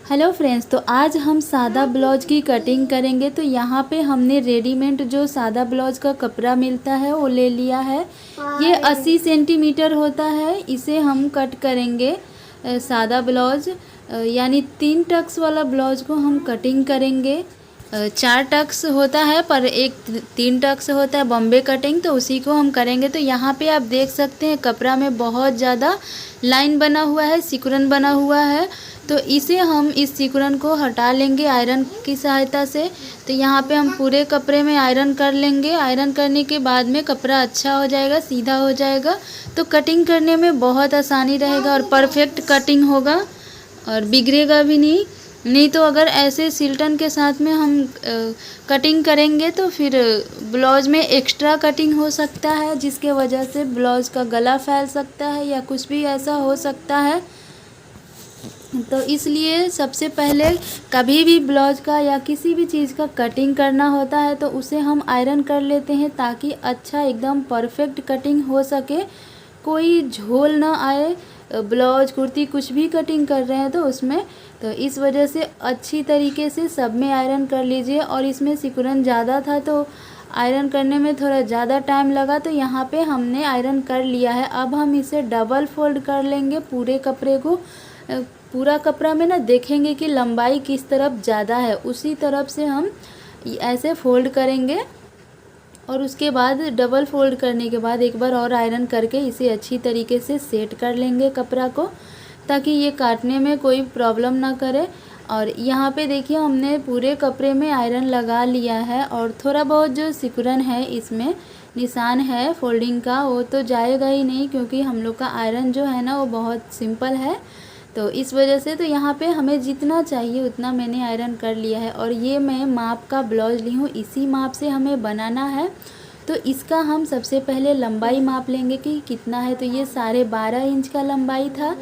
Hello friends, तो आज हम सादा ब्लाउज की कटिंग करेंगे। तो यहाँ पे हमने रेडीमेड जो सादा ब्लाउज का कपड़ा मिलता है वो ले लिया है। ये 80 सेंटीमीटर होता है। इसे हम कट करेंगे सादा ब्लाउज, यानी 3 टक्स वाला ब्लाउज को हम कटिंग करेंगे। 4 टक्स होता है पर एक 3 टक्स होता है बॉम्बे कटिंग, तो उसी को हम करेंगे। तो यहाँ पे आप देख सकते हैं कपड़ा में बहुत ज़्यादा लाइन बना हुआ है, सिकुड़न बना हुआ है। तो इसे हम इस सिकुड़न को हटा लेंगे आयरन की सहायता से। तो यहाँ पे हम पूरे कपड़े में आयरन कर लेंगे। आयरन करने के बाद में कपड़ा अच्छा हो जाएगा, सीधा हो जाएगा। तो कटिंग करने में बहुत आसानी रहेगा और परफेक्ट कटिंग होगा और बिगड़ेगा भी नहीं तो अगर ऐसे सिल्टन के साथ में हम कटिंग करेंगे तो फिर ब्लाउज में एक्स्ट्रा कटिंग हो सकता है, जिसके वजह से ब्लाउज का गला फैल सकता है या कुछ भी ऐसा हो सकता है। तो इसलिए सबसे पहले कभी भी ब्लाउज का या किसी भी चीज़ का कटिंग करना होता है तो उसे हम आयरन कर लेते हैं, ताकि अच्छा एकदम परफेक्ट कटिंग हो सके, कोई झोल ना आए। ब्लाउज कुर्ती कुछ भी कटिंग कर रहे हैं तो उसमें, तो इस वजह से अच्छी तरीके से सब में आयरन कर लीजिए। और इसमें सिकुड़न ज़्यादा था तो आयरन करने में थोड़ा ज़्यादा टाइम लगा, तो यहाँ पे हमने आयरन कर लिया है। अब हम इसे डबल फोल्ड कर लेंगे पूरे कपड़े को। पूरा कपड़ा में ना देखेंगे कि लंबाई किस तरफ ज़्यादा है, उसी तरफ से हम ऐसे फोल्ड करेंगे। और उसके बाद डबल फोल्ड करने के बाद एक बार और आयरन करके इसे अच्छी तरीके से सेट कर लेंगे कपड़ा को, ताकि ये काटने में कोई प्रॉब्लम ना करे। और यहाँ पे देखिए हमने पूरे कपड़े में आयरन लगा लिया है। और थोड़ा बहुत जो सिकुड़न है, इसमें निशान है फोल्डिंग का, वो तो जाएगा ही नहीं, क्योंकि हम लोग का आयरन जो है ना वो बहुत सिंपल है। तो इस वजह से तो यहाँ पे हमें जितना चाहिए उतना मैंने आयरन कर लिया है। और ये मैं माप का ब्लाउज ली हूँ, इसी माप से हमें बनाना है। तो इसका हम सबसे पहले लंबाई माप लेंगे कि कितना है। तो ये 12.5 इंच का लंबाई था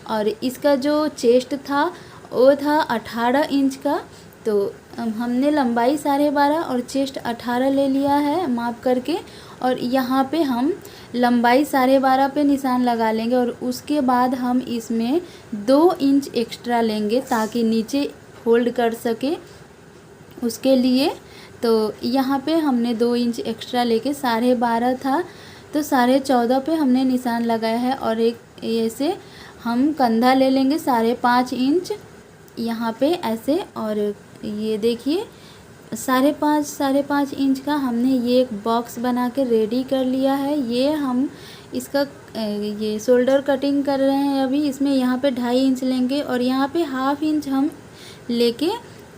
और इसका जो चेस्ट था वो था 18 इंच का। तो हमने लंबाई 12.5 और चेस्ट 18 ले लिया है माप करके। और यहाँ पे हम लंबाई 12.5 पे निशान लगा लेंगे और उसके बाद हम इसमें 2 इंच एक्स्ट्रा लेंगे, ताकि नीचे फोल्ड कर सके उसके लिए। तो यहाँ पे हमने 2 इंच एक्स्ट्रा लेके 12.5 था तो 14.5 पे हमने निशान लगाया है। और एक ऐसे हम कंधा ले लेंगे 5.5 इंच यहाँ पे ऐसे। और ये देखिए 5.5 इंच का हमने ये एक बॉक्स बना के रेडी कर लिया है। ये हम इसका ये शोल्डर कटिंग कर रहे हैं अभी। इसमें यहाँ पे 2.5 इंच लेंगे और यहाँ पे 1/2 इंच हम लेके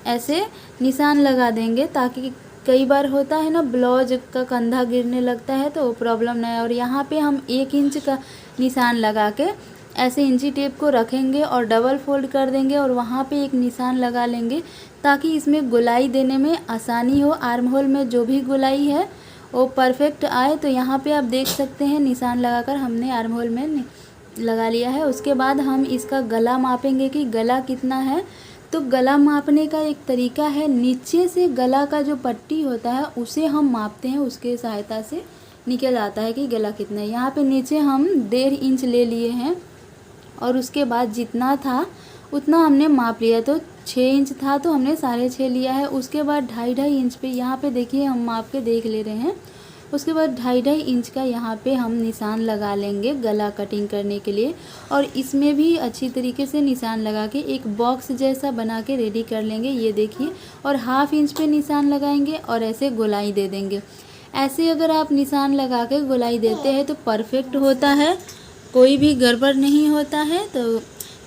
ऐसे निशान लगा देंगे, ताकि कई बार होता है ना ब्लाउज का कंधा गिरने लगता है तो प्रॉब्लम ना है। और यहाँ पे हम 1 इंच का निशान लगा के ऐसे इंची टेप को रखेंगे और डबल फोल्ड कर देंगे और वहाँ पे एक निशान लगा लेंगे, ताकि इसमें गोलाई देने में आसानी हो। आर्म होल में जो भी गोलाई है वो परफेक्ट आए। तो यहाँ पे आप देख सकते हैं निशान लगाकर हमने आर्म होल में लगा लिया है। उसके बाद हम इसका गला मापेंगे कि गला कितना है। तो गला मापने का एक तरीका है, नीचे से गला का जो पट्टी होता है उसे हम मापते हैं, उसके सहायता से निकल आता है कि गला कितना है। यहाँ पे नीचे हम 1.5 इंच ले लिए हैं और उसके बाद जितना था उतना हमने माप लिया। तो 6 इंच था तो हमने 6.5 लिया है। उसके बाद 2.5 इंच पे यहाँ पे देखिए हम माप के देख ले रहे हैं। उसके बाद 2.5 इंच का यहाँ पे हम निशान लगा लेंगे गला कटिंग करने के लिए। और इसमें भी अच्छी तरीके से निशान लगा के एक बॉक्स जैसा बना के रेडी कर लेंगे, ये देखिए। और 1/2 इंच पे निशान लगाएंगे और ऐसे गोलाई दे देंगे। ऐसे अगर आप निशान लगा के गोलाई देते हैं तो परफेक्ट होता है, कोई भी गड़बड़ नहीं होता है। तो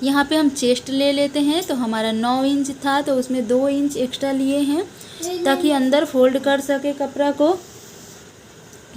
यहाँ पे हम चेस्ट ले लेते हैं। तो हमारा 9 इंच था तो उसमें 2 इंच एक्स्ट्रा लिए हैं, ताकि अंदर फोल्ड कर सके कपड़ा को।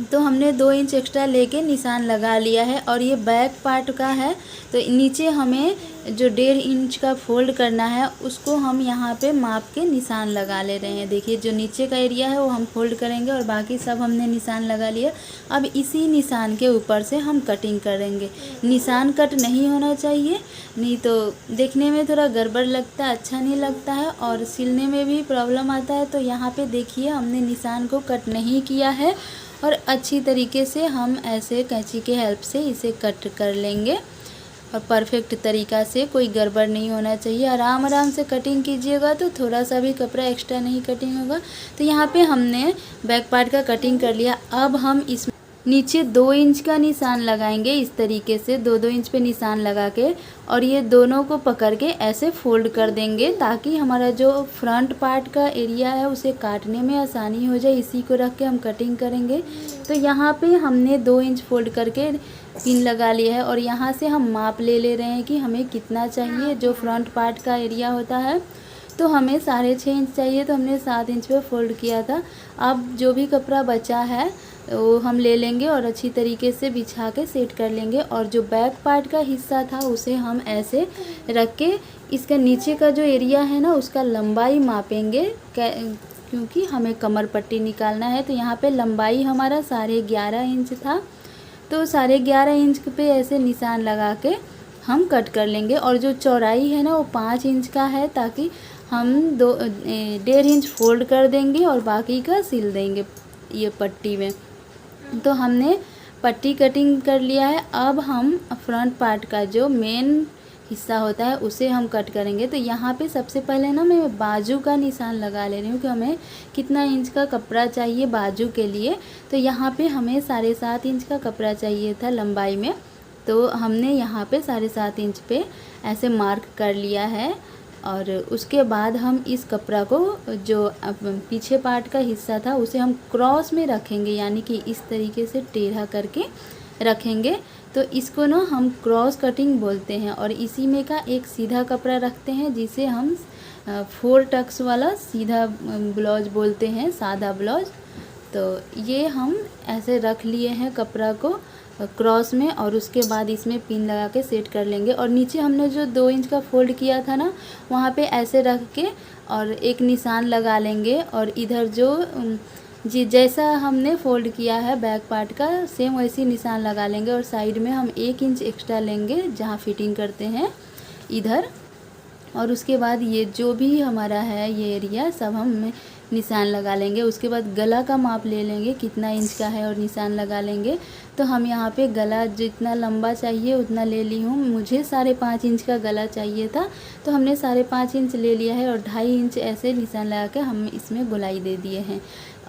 तो हमने 2 इंच एक्स्ट्रा लेके निशान लगा लिया है। और ये बैक पार्ट का है, तो नीचे हमें जो 1.5 इंच का फोल्ड करना है उसको हम यहाँ पे माप के निशान लगा ले रहे हैं। देखिए जो नीचे का एरिया है वो हम फोल्ड करेंगे और बाकी सब हमने निशान लगा लिया। अब इसी निशान के ऊपर से हम कटिंग करेंगे। निशान कट नहीं होना चाहिए, नहीं तो देखने में थोड़ा गड़बड़ लगता है, अच्छा नहीं लगता है और सिलने में भी प्रॉब्लम आता है। तो यहाँ पे देखिए हमने निशान को कट नहीं किया है और अच्छी तरीके से हम ऐसे कैंची के हेल्प से इसे कट कर लेंगे। और परफेक्ट तरीक़ा से, कोई गड़बड़ नहीं होना चाहिए। आराम आराम से कटिंग कीजिएगा तो थोड़ा सा भी कपड़ा एक्स्ट्रा नहीं कटिंग होगा। तो यहाँ पे हमने बैक पार्ट का कटिंग कर लिया। अब हम इस नीचे 2 इंच का निशान लगाएंगे इस तरीके से, 2-2 इंच पे निशान लगा के, और ये दोनों को पकड़ के ऐसे फोल्ड कर देंगे ताकि हमारा जो फ्रंट पार्ट का एरिया है उसे काटने में आसानी हो जाए। इसी को रख के हम कटिंग करेंगे। तो यहाँ पे हमने 2 इंच फोल्ड करके पिन लगा लिया है और यहाँ से हम माप ले रहे हैं कि हमें कितना चाहिए। जो फ्रंट पार्ट का एरिया होता है तो हमें 6.5 इंच चाहिए, तो हमने 7 इंच पे फोल्ड किया था। अब जो भी कपड़ा बचा है वो हम ले लेंगे और अच्छी तरीके से बिछा के सेट कर लेंगे। और जो बैक पार्ट का हिस्सा था उसे हम ऐसे रख के इसका नीचे का जो एरिया है ना उसका लंबाई मापेंगे, क्योंकि हमें कमर पट्टी निकालना है। तो यहाँ पे लंबाई हमारा 11.5 इंच था, तो 11.5 इंच पे ऐसे निशान लगा के हम कट कर लेंगे। और जो चौड़ाई है ना वो 5 इंच का है, ताकि हम 1.5 इंच फोल्ड कर देंगे और बाकी का सिल देंगे ये पट्टी में। तो हमने पट्टी कटिंग कर लिया है। अब हम फ्रंट पार्ट का जो मेन हिस्सा होता है उसे हम कट करेंगे। तो यहाँ पे सबसे पहले ना मैं बाजू का निशान लगा ले रही हूँ कि हमें कितना इंच का कपड़ा चाहिए बाजू के लिए। तो यहाँ पे हमें 7.5 इंच का कपड़ा चाहिए था लंबाई में, तो हमने यहाँ पे 7.5 इंच पे ऐसे मार्क कर लिया है। और उसके बाद हम इस कपड़ा को जो पीछे पार्ट का हिस्सा था उसे हम क्रॉस में रखेंगे, यानी कि इस तरीके से टेढ़ा करके रखेंगे। तो इसको ना हम क्रॉस कटिंग बोलते हैं। और इसी में का एक सीधा कपड़ा रखते हैं जिसे हम 4 टक्स वाला सीधा ब्लाउज बोलते हैं, सादा ब्लाउज। तो ये हम ऐसे रख लिए हैं कपड़ा को क्रॉस में, और उसके बाद इसमें पिन लगा के सेट कर लेंगे। और नीचे हमने जो 2 इंच का फोल्ड किया था ना वहाँ पे ऐसे रख के और एक निशान लगा लेंगे। और इधर जो जैसा हमने फोल्ड किया है बैक पार्ट का सेम वैसी निशान लगा लेंगे। और साइड में हम 1 इंच एक्स्ट्रा लेंगे जहाँ फिटिंग करते हैं इधर। और उसके बाद ये जो भी हमारा है ये एरिया सब हम निशान लगा लेंगे। उसके बाद गला का माप ले लेंगे कितना इंच का है और निशान लगा लेंगे। तो हम यहाँ पे गला जितना लंबा चाहिए उतना ले ली हूँ। मुझे 5.5 इंच का गला चाहिए था, तो हमने 5.5 इंच ले लिया है और 2.5 इंच ऐसे निशान लगा के हम इसमें गोलाई दे दिए हैं।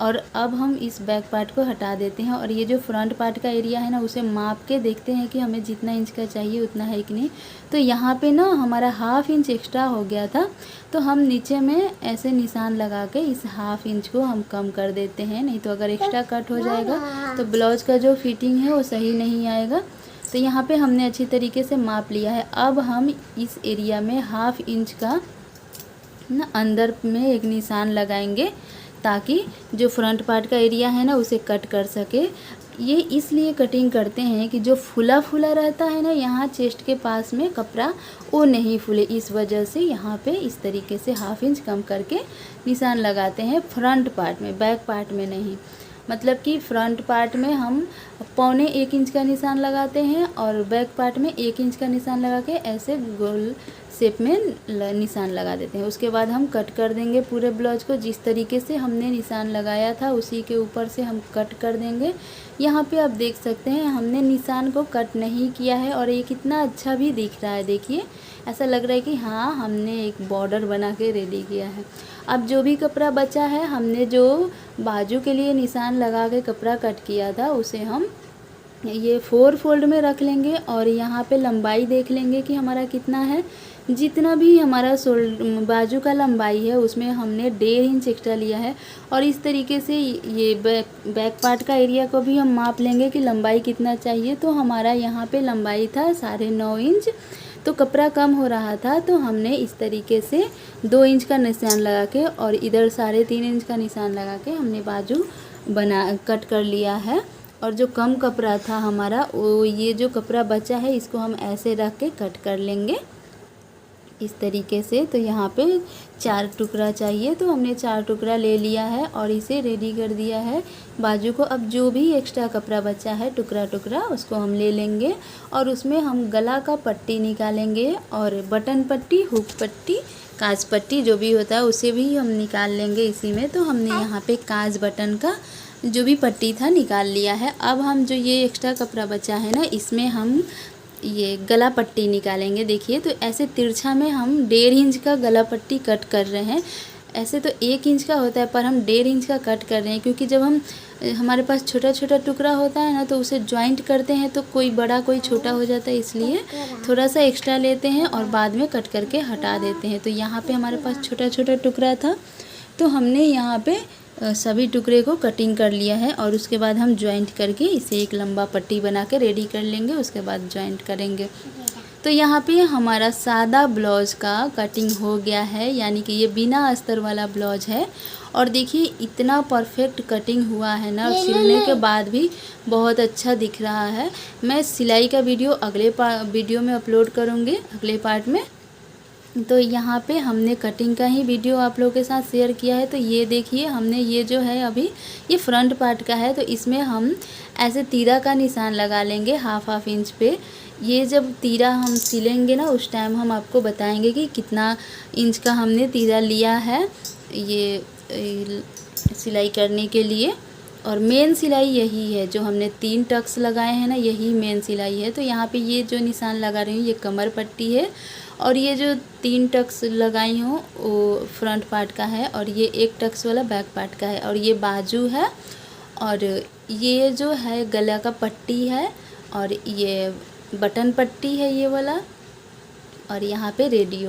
और अब हम इस बैक पार्ट को हटा देते हैं और ये जो फ्रंट पार्ट का एरिया है ना उसे माप के देखते हैं कि हमें जितना इंच का चाहिए उतना है कि नहीं। तो यहाँ पे ना हमारा 1/2 इंच एक्स्ट्रा हो गया था, तो हम नीचे में ऐसे निशान लगा के इस 1/2 इंच को हम कम कर देते हैं, नहीं तो अगर एक्स्ट्रा कट हो जाएगा तो ब्लाउज का जो फिटिंग है वो सही नहीं आएगा। तो यहाँ पे हमने अच्छी तरीके से माप लिया है। अब हम इस एरिया में 1/2 इंच का ना अंदर में एक निशान लगाएंगे ताकि जो फ्रंट पार्ट का एरिया है ना उसे कट कर सके। ये इसलिए कटिंग करते हैं कि जो फुला फुला रहता है ना यहाँ चेस्ट के पास में कपड़ा वो नहीं फूले, इस वजह से यहाँ पे इस तरीके से 1/2 इंच कम करके निशान लगाते हैं फ्रंट पार्ट में, बैक पार्ट में नहीं। मतलब कि फ्रंट पार्ट में हम 1.25 इंच का निशान लगाते हैं और बैक पार्ट में 1 इंच का निशान लगा के ऐसे गोल शेप में निशान लगा देते हैं। उसके बाद हम कट कर देंगे पूरे ब्लाउज को, जिस तरीके से हमने निशान लगाया था उसी के ऊपर से हम कट कर देंगे। यहाँ पे आप देख सकते हैं हमने निशान को कट नहीं किया है और ये कितना अच्छा भी दिख रहा है। देखिए ऐसा लग रहा है कि हाँ हमने एक बॉर्डर बना के रेडी किया है। अब जो भी कपड़ा बचा है, हमने जो बाजू के लिए निशान लगा के कपड़ा कट किया था उसे हम ये 4 फोल्ड में रख लेंगे और यहाँ पे लंबाई देख लेंगे कि हमारा कितना है। जितना भी हमारा बाजू का लंबाई है उसमें हमने 1.5 इंच एक्स्ट्रा लिया है। और इस तरीके से ये बैक पार्ट का एरिया को भी हम माप लेंगे कि लंबाई कितना चाहिए। तो हमारा यहाँ पे लंबाई था 9.5 इंच, तो कपड़ा कम हो रहा था, तो हमने इस तरीके से 2 इंच का निशान लगा के और इधर 3.5 इंच का निशान लगा के हमने बाजू कट कर लिया है। और जो कम कपड़ा था हमारा वो ये जो कपड़ा बचा है इसको हम ऐसे रख के कट कर लेंगे इस तरीके से। तो यहाँ पे 4 टुकड़ा चाहिए, तो हमने 4 टुकड़ा ले लिया है और इसे रेडी कर दिया है बाजू को। अब जो भी एक्स्ट्रा कपड़ा बचा है टुकड़ा टुकड़ा उसको हम ले लेंगे और उसमें हम गला का पट्टी निकालेंगे और बटन पट्टी, हुक पट्टी, काज पट्टी जो भी होता है उसे भी हम निकाल लेंगे इसी में। तो हमने यहाँ पे काज बटन का जो भी पट्टी था निकाल लिया है। अब हम जो ये एक्स्ट्रा कपड़ा बचा है ना इसमें हम ये गला पट्टी निकालेंगे। देखिए तो ऐसे तिरछा में हम 1.5 इंच का गला पट्टी कट कर रहे हैं। ऐसे तो 1 इंच का होता है पर हम 1.5 इंच का कट कर रहे हैं, क्योंकि जब हम हमारे पास छोटा छोटा टुकड़ा होता है ना, तो उसे जॉइंट करते हैं तो कोई बड़ा कोई छोटा हो जाता है, इसलिए थोड़ा सा एक्स्ट्रा लेते हैं और बाद में कट करके हटा देते हैं। तो यहाँ पे हमारे पास छोटा छोटा टुकड़ा था, तो हमने यहाँ पे सभी टुकड़े को कटिंग कर लिया है और उसके बाद हम जॉइंट करके इसे एक लंबा पट्टी बना के रेडी कर लेंगे, उसके बाद जॉइंट करेंगे। तो यहाँ पे हमारा सादा ब्लाउज़ का कटिंग हो गया है, यानी कि ये बिना अस्तर वाला ब्लाउज है। और देखिए इतना परफेक्ट कटिंग हुआ है ना, और सिलने के बाद भी बहुत अच्छा दिख रहा है। मैं सिलाई का वीडियो अगले वीडियो में अपलोड करूँगी, अगले पार्ट में। तो यहाँ पे हमने कटिंग का ही वीडियो आप लोगों के साथ शेयर किया है। तो ये देखिए हमने ये जो है अभी ये फ्रंट पार्ट का है, तो इसमें हम ऐसे तीरा का निशान लगा लेंगे हाफ इंच पे। ये जब तीरा हम सिलेंगे ना, उस टाइम हम आपको बताएंगे कि कितना इंच का हमने तीरा लिया है ये सिलाई करने के लिए। और मेन सिलाई यही है, जो हमने 3 टक्स लगाए हैं ना, यही मेन सिलाई है। तो यहाँ पे ये जो निशान लगा रही हूँ ये कमर पट्टी है, और ये जो 3 टक्स लगाई हूँ वो फ्रंट पार्ट का है, और ये 1 टक्स वाला बैक पार्ट का है, और ये बाजू है, और ये जो है गला का पट्टी है, और ये बटन पट्टी है ये वाला, और यहाँ पे रेडियो